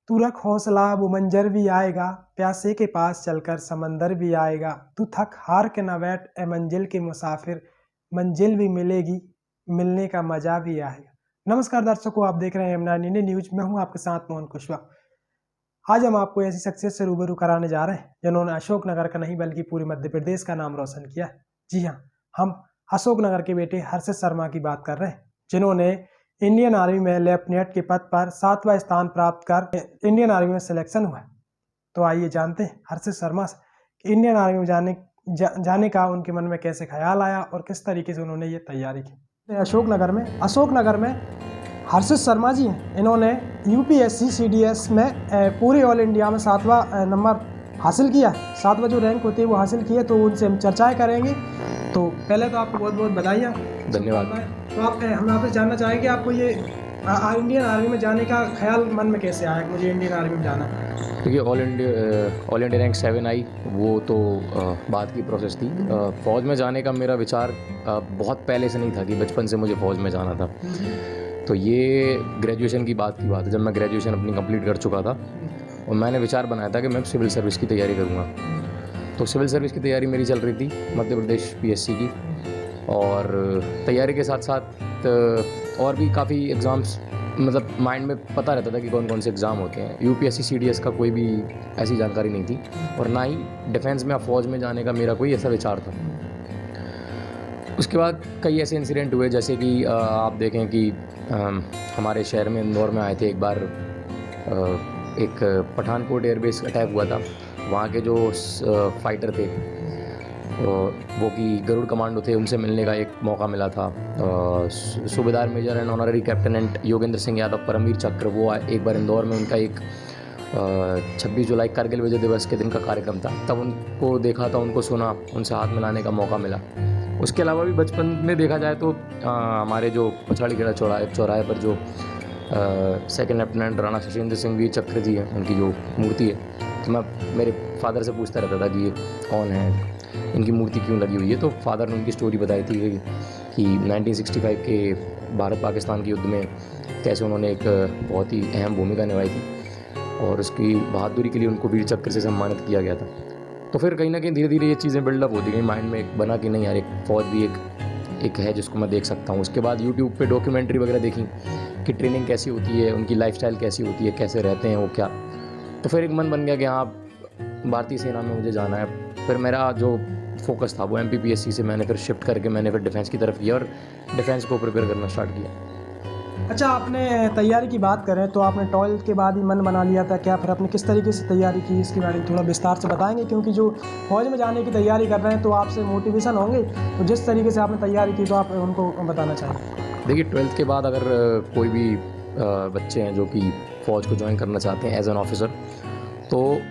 तू रख हौसला वो मंजर भी आएगा, प्यासे के पास चलकर समंदर भी आएगा। तू थक हार के न बैठ ए मंजिल के मुसाफिर, मंजिल भी मिलेगी, मिलने का मजा भी आएगा। नमस्कार दर्शकों, आप देख रहे हैं M9 इंडियन न्यूज। मैं हूं आपके साथ मोहन कुशवाहा। आज हम आपको ऐसी शख्सियत से रूबरू कराने जा रहे हैं जिन्होंने अशोकनगर का नहीं बल्कि पूरे मध्य प्रदेश का नाम रोशन किया है। जी हाँ, हम अशोकनगर के बेटे हर्षित शर्मा की बात कर रहे हैं, जिन्होंने इंडियन आर्मी में लेफ्टिनेंट के पद पर 7वां स्थान प्राप्त कर इंडियन आर्मी में सिलेक्शन हुआ। तो आइए जानते हैं हर्षित शर्मा से कि इंडियन आर्मी में जाने का उनके मन में कैसे ख्याल आया और किस तरीके से उन्होंने ये तैयारी की। अशोकनगर में हर्षित शर्मा जी हैं। इन्होंने यूपीएससी सीडीएस में पूरे ऑल इंडिया में 7वां नंबर हासिल किया। 7वां जो रैंक होती है वो हासिल किया। तो उनसे हम चर्चाएं करेंगे। तो पहले तो आपको बहुत बहुत बधाइयाँ, धन्यवाद। तो हम आपसे जानना चाहेंगे आपको ये इंडियन आर्मी में जाने का ख्याल मन में कैसे आया कि मुझे इंडियन आर्मी में जाना है? देखिए, ऑल इंडिया रैंक 7 आई, वो तो बाद की प्रोसेस थी। फ़ौज में जाने का मेरा विचार बहुत पहले से नहीं था कि बचपन से मुझे फ़ौज में जाना था। तो ये ग्रेजुएशन की बात है, जब मैं ग्रेजुएशन अपनी कंप्लीट कर चुका था और मैंने विचार बनाया था कि मैं सिविल सर्विस की तैयारी करूँगा। तो सिविल सर्विस की तैयारी मेरी चल रही थी मध्य प्रदेश PSC की, और तैयारी के साथ साथ और भी काफ़ी एग्ज़ाम्स मतलब माइंड में पता रहता था कि कौन कौन से एग्ज़ाम होते हैं। UPSC CDS का कोई भी ऐसी जानकारी नहीं थी, और ना ही डिफेंस में या फ़ौज में जाने का मेरा कोई ऐसा विचार था। उसके बाद कई ऐसे इंसिडेंट हुए, जैसे कि आप देखें कि हमारे शहर में इंदौर में आए थे एक बार। एक पठानकोट एयरबेस अटैक हुआ था। वहाँ के जो फाइटर थे वो कि गरुड़ कमांडो थे, उनसे मिलने का एक मौका मिला था। सूबेदार major and honorary captain Yogendra Singh Yadav Paramvir Chakra, वो एक बार इंदौर में उनका एक 26 जुलाई कारगिल विजय दिवस के दिन का कार्यक्रम था। तब उनको देखा था, उनको सुना, उनसे हाथ मिलाने का मौका मिला। उसके अलावा भी बचपन में देखा जाए तो हमारे जो पछाड़ी खेड़ा चौराहे पर जो सेकंड लेफ्टिनेंट राणा शशेंद्र सिंह वीर चक्र जी हैं, उनकी जो मूर्ति है, तो मैं मेरे फादर से पूछता रहता था कि ये कौन है, इनकी मूर्ति क्यों लगी हुई है। तो फादर ने उनकी स्टोरी बताई थी कि 1965 के भारत पाकिस्तान के युद्ध में कैसे उन्होंने एक बहुत ही अहम भूमिका निभाई थी, और उसकी बहादुरी के लिए उनको वीर चक्र से सम्मानित किया गया था। तो फिर कहीं ना कहीं धीरे धीरे ये चीज़ें बिल्डअप होती गई, माइंड में एक बना कि नहीं यार, एक फ़ौज भी एक है जिसको मैं देख सकता हूँ। उसके बाद यूट्यूब पे डॉक्यूमेंट्री वगैरह देखी कि ट्रेनिंग कैसी होती है, उनकी लाइफस्टाइल कैसी होती है, कैसे रहते हैं वो क्या। तो फिर एक मन बन गया कि हाँ, भारतीय सेना में मुझे जाना है। फिर मेरा जो फोकस था वो MPPSC से मैंने फिर शिफ्ट करके मैंने फिर डिफेंस की तरफ किया और डिफेंस को प्रिपेयर करना स्टार्ट किया। अच्छा, आपने तैयारी की बात करें तो आपने 12th के बाद ही मन बना लिया था क्या? फिर आपने किस तरीके से तैयारी की, इसके बारे में थोड़ा विस्तार से बताएंगे, क्योंकि जो फौज में जाने की तैयारी कर रहे हैं तो आपसे मोटिवेशन होंगे। तो जिस तरीके से आपने तैयारी की तो आप उनको बताना चाहिए। देखिए, 12th के बाद अगर कोई भी बच्चे हैं जो कि फ़ौज को ज्वाइन करना चाहते हैं एज एन ऑफिसर, तो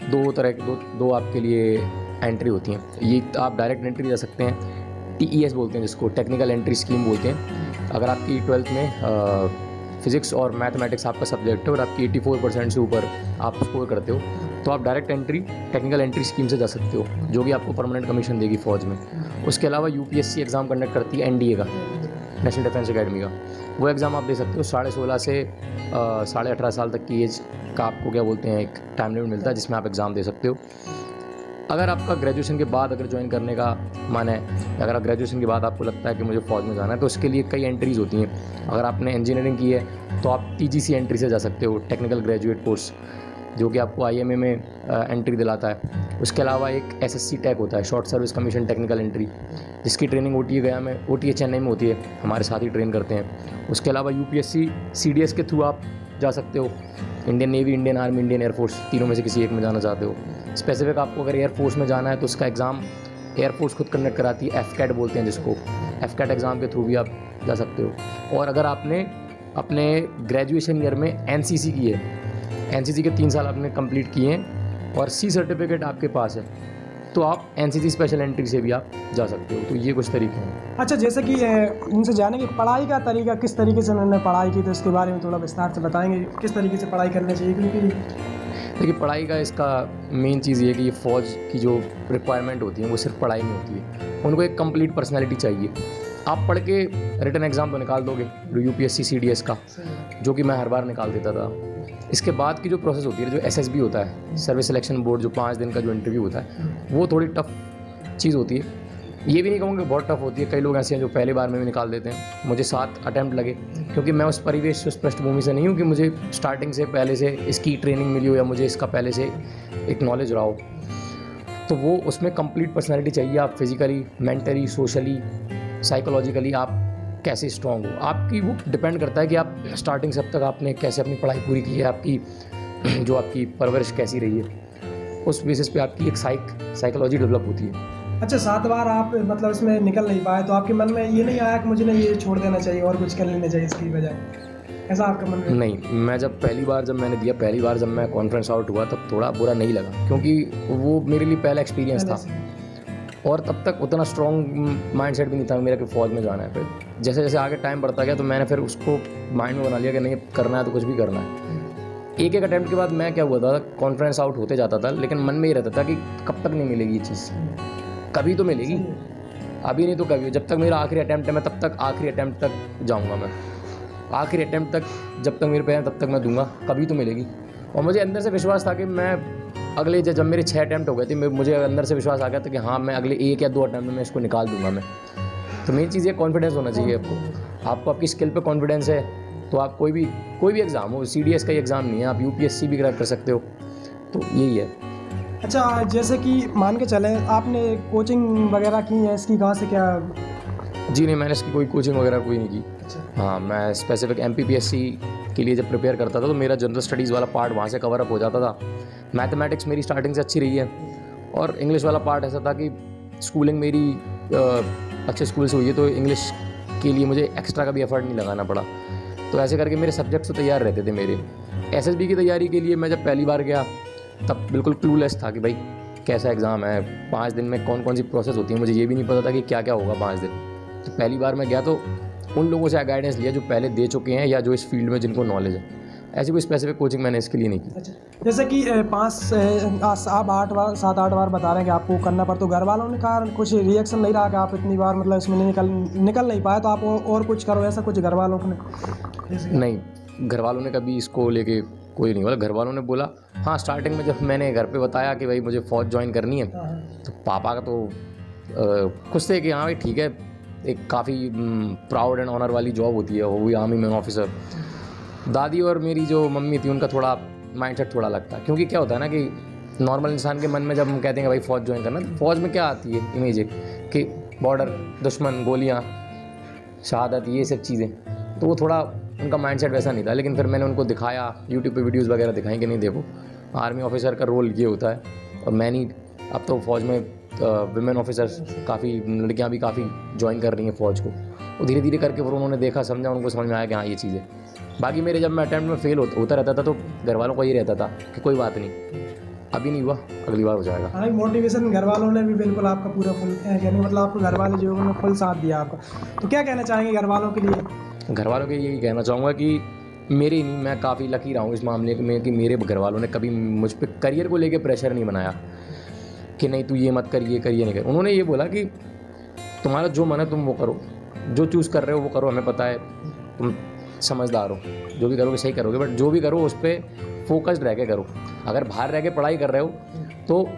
दो आपके लिए एंट्री होती हैं। ये आप डायरेक्ट एंट्री जा सकते हैं, TES बोलते हैं जिसको, टेक्निकल एंट्री स्कीम बोलते हैं। अगर आपकी 12th में फिज़िक्स और मैथमेटिक्स आपका सब्जेक्ट है और आपकी 84% से ऊपर आप स्कोर करते हो, तो आप direct entry technical entry scheme से जा सकते हो, जो कि आपको परमानेंट कमीशन देगी फ़ौज में। उसके अलावा UPSC एग्ज़ाम कंडक्ट करती है NDA का, नेशनल डिफेंस अकेडमी का। वो एग्ज़ाम आप दे सकते हो। 16.5 से 18.5 साल तक की एज का आपको क्या बोलते हैं, एक टाइम लिमिट मिलता है जिसमें आप एग्ज़ाम दे सकते हो। अगर आपका ग्रेजुएशन के बाद अगर ज्वाइन करने का मन है, अगर ग्रेजुएशन के बाद आपको लगता है कि मुझे फ़ौज में जाना है, तो उसके लिए कई एंट्रीज़ होती हैं। अगर आपने इंजीनियरिंग की है तो आप TGC एंट्री से जा सकते हो, टेक्निकल ग्रेजुएट कोर्स, जो कि आपको IMA में एंट्री दिलाता है। उसके अलावा एक SSC टैग होता है, short service commission technical entry, जिसकी ट्रेनिंग OTA गया में, OTA चेन्नई में होती है, हमारे साथ ही ट्रेन करते हैं। उसके अलावा UPSC CDS के थ्रू आप जा सकते हो। Indian navy, Indian army, Indian air force, तीनों में से किसी एक में जाना चाहते हो। स्पेसिफिक आपको अगर एयरफोर्स में जाना है तो उसका एग्ज़ाम एयरफोर्स खुद कंडक्ट कराती है, FCAT बोलते हैं जिसको। FCAT एग्ज़ाम के थ्रू भी आप जा सकते हो। और अगर आपने अपने ग्रेजुएशन ईयर में NCC की है, NCC के 3 साल आपने कंप्लीट किए हैं और C सर्टिफिकेट आपके पास है, तो आप NCC स्पेशल एंट्री से भी आप जा सकते हो। तो ये कुछ तरीके हैं। अच्छा, जैसे कि इनसे जाने की पढ़ाई का तरीका, किस तरीके से उन्होंने पढ़ाई की, तो इसके बारे में थोड़ा विस्तार से बताएंगे किस तरीके से पढ़ाई करनी चाहिए? क्योंकि देखिए, पढ़ाई का इसका मेन चीज़ ये है कि ये फ़ौज की जो रिक्वायरमेंट होती है वो सिर्फ पढ़ाई नहीं होती है, उनको एक कंप्लीट पर्सनैलिटी चाहिए। आप पढ़ के रिटन एग्ज़ाम तो निकाल दोगे यूपीएससी सीडीएस का, जो कि मैं हर बार निकाल देता था। इसके बाद की जो प्रोसेस होती है, जो एसएसबी होता है, सर्विस सिलेक्शन बोर्ड, जो 5 दिन का जो इंटरव्यू होता है, वो थोड़ी टफ चीज़ होती है। ये भी नहीं कहूँगा कि बहुत टफ होती है, कई लोग ऐसे हैं जो पहली बार में भी निकाल देते हैं। मुझे 7 अटैम्प्ट लगे, क्योंकि मैं उस परिवेश, उस पृष्ठभूमि से नहीं हूँ कि मुझे स्टार्टिंग से पहले से इसकी ट्रेनिंग मिली हो या मुझे इसका पहले से एक नॉलेज रहा हो। तो वो उसमें कंप्लीट पर्सनैलिटी चाहिए। आप फिज़िकली, मेंटली, सोशली, साइकोलॉजिकली आप कैसे स्ट्रॉन्ग हो, आपकी वो डिपेंड करता है कि आप स्टार्टिंग से अब तक आपने कैसे अपनी पढ़ाई पूरी की है, आपकी जो आपकी परवरिश कैसी रही है, उस बेसिस पे आपकी एक साइकोलॉजी डेवलप होती है। अच्छा, 7 बार आप मतलब इसमें निकल नहीं पाए, तो आपके मन में ये नहीं आया कि मुझे ना ये छोड़ देना चाहिए और कुछ कर लेना चाहिए इसकी बजाय, ऐसा आपका मन में? नहीं, मैं जब पहली बार जब मैं कॉन्फ्रेंस आउट हुआ तब थोड़ा बुरा नहीं लगा, क्योंकि वो मेरे लिए पहला एक्सपीरियंस था और तब तक उतना स्ट्रॉन्ग माइंडसेट भी नहीं था मेरा कि फ़ौज में जाना है। फिर जैसे जैसे आगे टाइम बढ़ता गया तो मैंने फिर उसको माइंड में बना लिया कि नहीं, करना है तो कुछ भी करना है। एक अटैम्प्ट के बाद मैं क्या हुआ था, कॉन्फ्रेंस आउट होते जाता था, लेकिन मन में ये रहता था कि कब तक नहीं मिलेगी ये चीज़, कभी तो मिलेगी, अभी नहीं तो कभी। जब तक मेरा आखिरी अटैम्प्ट है मैं तब तक आखिरी अटैम्प्ट तक जाऊँगा, मैं आखिरी अटैम्प्ट तक जब तक मेरे पे हैं तब तक मैं दूंगा, कभी तो मिलेगी। और मुझे अंदर से विश्वास था कि मैं अगले जब मेरे 6 अटैम्प्ट हो गए थे, मुझे अंदर से विश्वास आ गया था कि हाँ, मैं अगले 1 या 2 अटैम्प्ट में इसको निकाल दूंगा मैं। तो मेन चीज़ ये कॉन्फिडेंस होना चाहिए आपको आपकी स्किल पे कॉन्फिडेंस है तो आप कोई भी एग्ज़ाम हो, सीडीएस का ही एग्ज़ाम नहीं है, आप यूपीएससी भी क्रैक कर सकते हो, तो यही है। अच्छा, जैसे कि मान के चलें आपने कोचिंग वगैरह की है इसकी, कहाँ से क्या? जी नहीं, मैंने इसकी कोई कोचिंग वगैरह कोई नहीं की। अच्छा। हाँ, मैं स्पेसिफिक एमपीपीएससी के लिए जब प्रिपेयर करता था तो मेरा जनरल स्टडीज़ वाला पार्ट वहाँ से कवर अप हो जाता था। मैथमेटिक्स मेरी स्टार्टिंग से अच्छी रही है और इंग्लिश वाला पार्ट ऐसा था कि स्कूलिंग मेरी अच्छे स्कूल से हुई है, तो इंग्लिश के लिए मुझे एक्स्ट्रा का भी एफर्ट नहीं लगाना पड़ा। तो ऐसे करके मेरे सब्जेक्ट्स तो तैयार रहते थे मेरे। एसएसबी की तैयारी के लिए मैं जब पहली बार गया तब बिल्कुल क्लूलेस था कि भाई कैसा एग्ज़ाम है, 5 दिन में कौन कौन सी प्रोसेस होती है, मुझे ये भी नहीं पता था कि क्या क्या होगा 5 दिन। तो पहली बार मैं गया तो उन लोगों से गाइडेंस लिया जो पहले दे चुके हैं या जो इस फील्ड में जिनको नॉलेज है। ऐसी कोई स्पेसिफिक कोचिंग मैंने इसके लिए नहीं की। अच्छा, जैसे कि 7-8 बार बता रहे हैं कि आपको करना पड़ता, तो घर वालों ने कहा कुछ रिएक्शन नहीं रहा कि आप इतनी बार मतलब इसमें निकल नहीं पाए, तो आप और कुछ करो, ऐसा कुछ घर वालों ने? नहीं, घर वालों ने कभी इसको लेके कोई नहीं बोला। घर वालों ने बोला, हाँ, स्टार्टिंग में जब मैंने घर पे बताया कि भाई मुझे फ़ौज ज्वाइन करनी है, तो पापा का तो खुश थे कि हाँ भाई ठीक है, एक काफ़ी प्राउड एंड ऑनर वाली जॉब होती है, वो भी आर्मी में ऑफिसर। दादी और मेरी जो मम्मी थी उनका थोड़ा माइंडसेट थोड़ा लगता है, क्योंकि क्या होता है ना कि नॉर्मल इंसान के मन में जब हम कहते हैं कि भाई फ़ौज ज्वाइन करना, तो फ़ौज में क्या आती है इमेज कि बॉर्डर, दुश्मन, गोलियाँ, शहादत, ये सब चीज़ें, तो वो थोड़ा उनका माइंडसेट वैसा नहीं था। लेकिन फिर मैंने उनको दिखाया, यूट्यूब पे वीडियोस वगैरह दिखाई कि नहीं देखो, आर्मी ऑफिसर का रोल ये होता है। और मैं नहीं, अब तो फ़ौज में विमेन ऑफिसर्स काफ़ी, लड़कियां भी काफ़ी ज्वाइन कर रही हैं फ़ौज को। वो धीरे धीरे करके फिर उन्होंने देखा, समझा, उनको समझ में आया कि हाँ ये चीज़ है। बाकी मेरे जब मैं अटैम्प्ट में फेल होता रहता था तो घर वालों को ये रहता था कि कोई बात नहीं, अभी नहीं हुआ, अगली बार हो जाएगा। हाँ, मोटिवेशन घर वालों ने भी बिल्कुल आपका पूरा फुल, कहने मतलब आपको घर वाले जो उन्होंने फुल साथ दिया आपका। तो क्या कहना चाहेंगे घर वालों के लिए? घर वालों के यही कहना चाहूँगा कि मेरे नहीं, मैं काफ़ी लकी रहा हूँ इस मामले में कि मेरे घर वालों ने कभी मुझ पर करियर को लेके प्रेशर नहीं बनाया कि नहीं तू ये मत कर, ये कर, ये नहीं कर। उन्होंने ये बोला कि तुम्हारा जो मन है तुम वो करो, जो चूज़ कर रहे हो वो करो, हमें पता है तुम समझदार हो, जो भी करोगे सही करोगे, बट जो भी करो उस पर फोकस्ड रह के करो। अगर बाहर रह के पढ़ाई कर रहे हो तो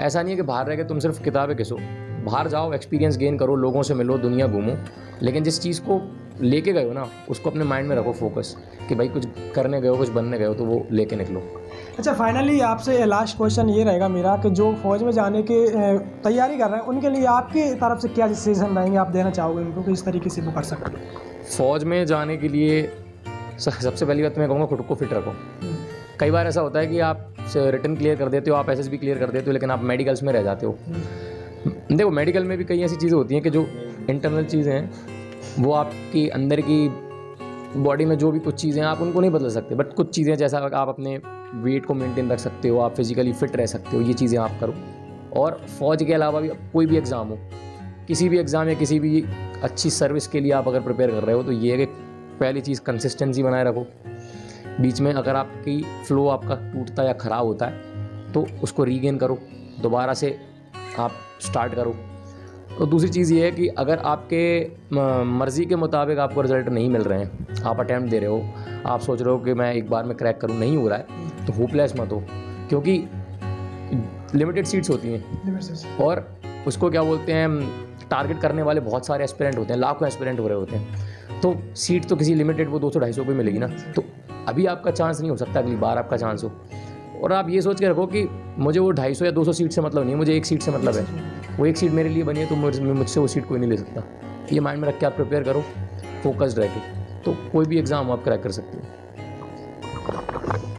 ऐसा नहीं है कि बाहर रह के तुम सिर्फ किताबें घिसो, बाहर जाओ, एक्सपीरियंस गेन करो, लोगों से मिलो, दुनिया घूमो, लेकिन जिस चीज़ को लेके गए हो ना उसको अपने माइंड में रखो फोकस, कि भाई कुछ करने गए हो, कुछ बनने गए हो, तो वो लेके निकलो। अच्छा, फाइनली आपसे लास्ट क्वेश्चन ये रहेगा मेरा कि जो फौज में जाने की तैयारी कर रहे हैं उनके लिए आपकी तरफ से क्या सजेशन रहेंगे, आप देना चाहोगे उनको कि इस तरीके से वो कर सकते हैं? फ़ौज में जाने के लिए सबसे पहली बात मैं कहूँगा खुद को फिट रखो। कई बार ऐसा होता है कि आप रिटन क्लियर कर देते हो, आप एसएसबी क्लियर कर देते हो, लेकिन आप मेडिकल्स में रह जाते हो। देखो, मेडिकल में भी कई ऐसी चीज़ें होती हैं कि जो इंटरनल चीज़ें हैं वो आपकी अंदर की बॉडी में जो भी कुछ चीज़ें हैं आप उनको नहीं बदल सकते, बट कुछ चीज़ें जैसा आप अपने वेट को मेंटेन रख सकते हो, आप फिजिकली फिट रह सकते हो, ये चीज़ें आप करो। और फ़ौज के अलावा भी कोई भी एग्ज़ाम हो, किसी भी एग्ज़ाम या किसी भी अच्छी सर्विस के लिए आप अगर प्रिपेयर कर रहे हो तो ये है कि पहली चीज़ कंसिस्टेंसी बनाए रखो। बीच में अगर आपकी फ़्लो आपका टूटता या ख़राब होता है तो उसको रीगेन करो, दोबारा से आप स्टार्ट करो। और दूसरी चीज़ ये है कि अगर आपके मर्ज़ी के मुताबिक आपको रिज़ल्ट नहीं मिल रहे हैं, आप अटैम्प्ट दे रहे हो, आप सोच रहे हो कि मैं एक बार में क्रैक करूँ, नहीं हो रहा है, तो होपलेस मत हो, क्योंकि लिमिटेड सीट्स होती हैं और उसको क्या बोलते हैं, टारगेट करने वाले बहुत सारे एस्पिरेंट होते हैं, लाखों एस्पिरेंट हो रहे होते हैं, तो सीट तो किसी लिमिटेड वो 200-250 पे मिलेगी ना। तो अभी आपका चांस नहीं हो सकता, अगली बार आपका चांस हो। और आप ये सोच के रखो कि मुझे वो 250 या 200 सीट से मतलब नहीं है, मुझे एक सीट से मतलब है। वो एक सीट मेरे लिए बनी है, तो मुझसे वो सीट कोई नहीं ले सकता। ये माइंड में रख के आप प्रिपेयर करो फोकस्ड रह के, तो कोई भी एग्ज़ाम आप क्रैक कर सकते हो।